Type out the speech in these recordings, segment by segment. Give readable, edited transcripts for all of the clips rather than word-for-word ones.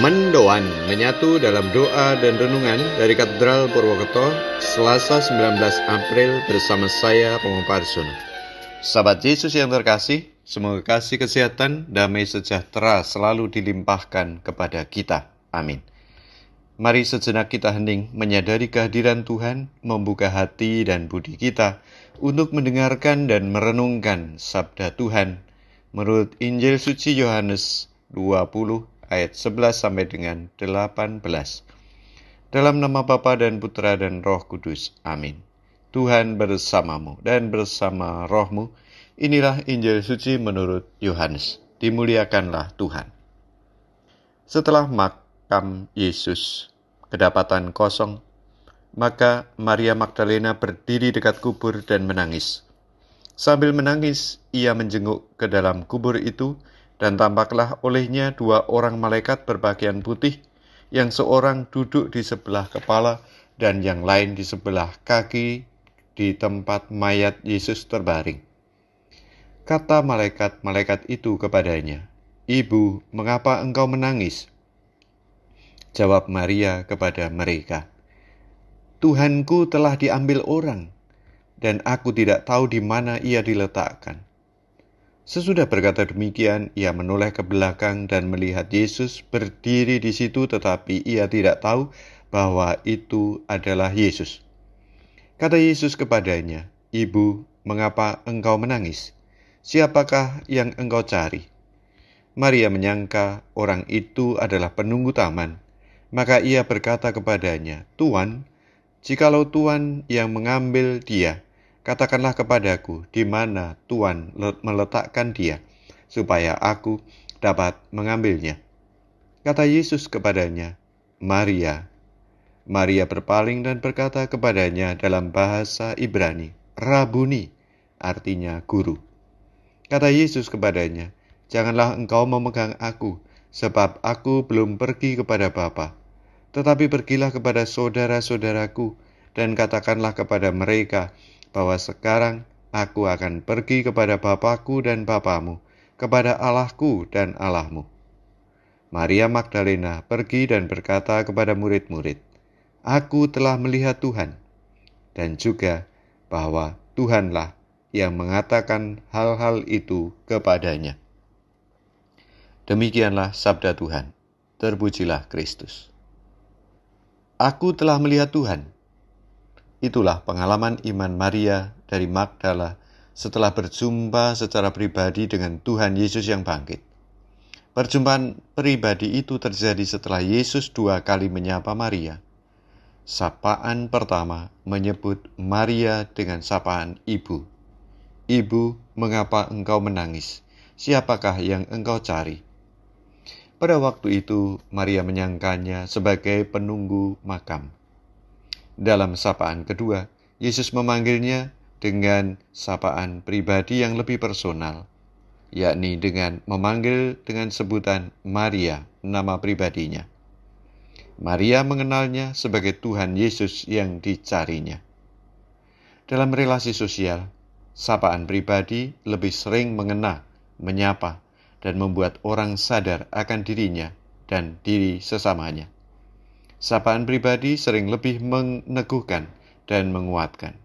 Mendoan menyatu dalam doa dan renungan dari Katedral Purwokerto, Selasa 19 April bersama saya, Romo Parsono. Sahabat Yesus yang terkasih, semoga kasih kesehatan, damai sejahtera selalu dilimpahkan kepada kita. Amin. Mari sejenak kita hening menyadari kehadiran Tuhan, membuka hati dan budi kita untuk mendengarkan dan merenungkan sabda Tuhan menurut Injil Suci Yohanes 20 ayat 11 sampai dengan 18. Dalam nama Bapa dan Putra dan Roh Kudus. Amin. Tuhan bersamamu dan bersama rohmu. Inilah Injil Suci menurut Yohanes. Dimuliakanlah Tuhan. Setelah makam Yesus kedapatan kosong, maka Maria Magdalena berdiri dekat kubur dan menangis. Sambil menangis, ia menjenguk ke dalam kubur itu, dan tampaklah olehnya dua orang malaikat berpakaian putih, yang seorang duduk di sebelah kepala dan yang lain di sebelah kaki di tempat mayat Yesus terbaring. Kata malaikat-malaikat itu kepadanya, "Ibu, mengapa engkau menangis?" Jawab Maria kepada mereka, "Tuhanku telah diambil orang, dan aku tidak tahu di mana ia diletakkan." Sesudah berkata demikian, ia menoleh ke belakang dan melihat Yesus berdiri di situ, tetapi ia tidak tahu bahwa itu adalah Yesus. Kata Yesus kepadanya, "Ibu, mengapa engkau menangis? Siapakah yang engkau cari?" Maria menyangka orang itu adalah penunggu taman. Maka ia berkata kepadanya, "Tuan, jikalau Tuan yang mengambil dia, katakanlah kepadaku di mana Tuan meletakkan dia, supaya aku dapat mengambilnya." Kata Yesus kepadanya, "Maria." Maria berpaling dan berkata kepadanya dalam bahasa Ibrani, "Rabuni," artinya guru. Kata Yesus kepadanya, "Janganlah engkau memegang aku, sebab aku belum pergi kepada Bapa. Tetapi pergilah kepada saudara-saudaraku dan katakanlah kepada mereka bahwa sekarang aku akan pergi kepada Bapakku dan Bapamu, kepada Allahku dan Allahmu." Maria Magdalena pergi dan berkata kepada murid-murid, "Aku telah melihat Tuhan," dan juga bahwa Tuhanlah yang mengatakan hal-hal itu kepadanya. Demikianlah sabda Tuhan. Terpujilah Kristus. Aku telah melihat Tuhan. Itulah pengalaman iman Maria dari Magdala setelah berjumpa secara pribadi dengan Tuhan Yesus yang bangkit. Perjumpaan pribadi itu terjadi setelah Yesus 2 kali menyapa Maria. Sapaan pertama menyebut Maria dengan sapaan ibu. "Ibu, mengapa engkau menangis? Siapakah yang engkau cari?" Pada waktu itu, Maria menyangkanya sebagai penunggu makam. Dalam sapaan kedua, Yesus memanggilnya dengan sapaan pribadi yang lebih personal, yakni dengan memanggil dengan sebutan Maria, nama pribadinya. Maria mengenalnya sebagai Tuhan Yesus yang dicarinya. Dalam relasi sosial, sapaan pribadi lebih sering mengena, menyapa, dan membuat orang sadar akan dirinya dan diri sesamanya. Sapaan pribadi sering lebih meneguhkan dan menguatkan.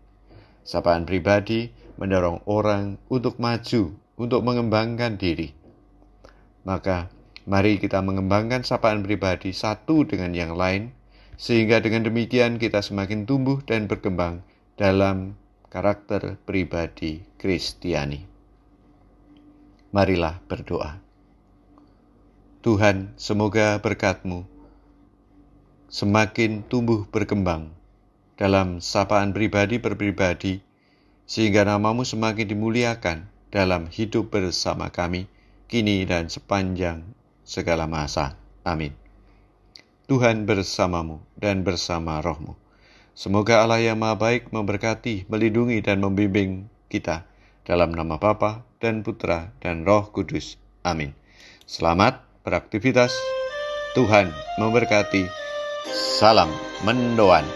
Sapaan pribadi mendorong orang untuk maju, untuk mengembangkan diri. Maka, mari kita mengembangkan sapaan pribadi satu dengan yang lain, sehingga dengan demikian kita semakin tumbuh dan berkembang dalam karakter pribadi Kristiani. Marilah berdoa. Tuhan, semoga berkat-Mu semakin tumbuh berkembang dalam sapaan pribadi per pribadi, sehingga nama-Mu semakin dimuliakan dalam hidup bersama kami, kini dan sepanjang segala masa. Amin. Tuhan bersamamu dan bersama rohmu. Semoga Allah yang Maha Baik memberkati, melindungi, dan membimbing kita dalam nama Bapa dan Putra dan Roh Kudus. Amin. Selamat beraktivitas. Tuhan memberkati. Salam mendoan.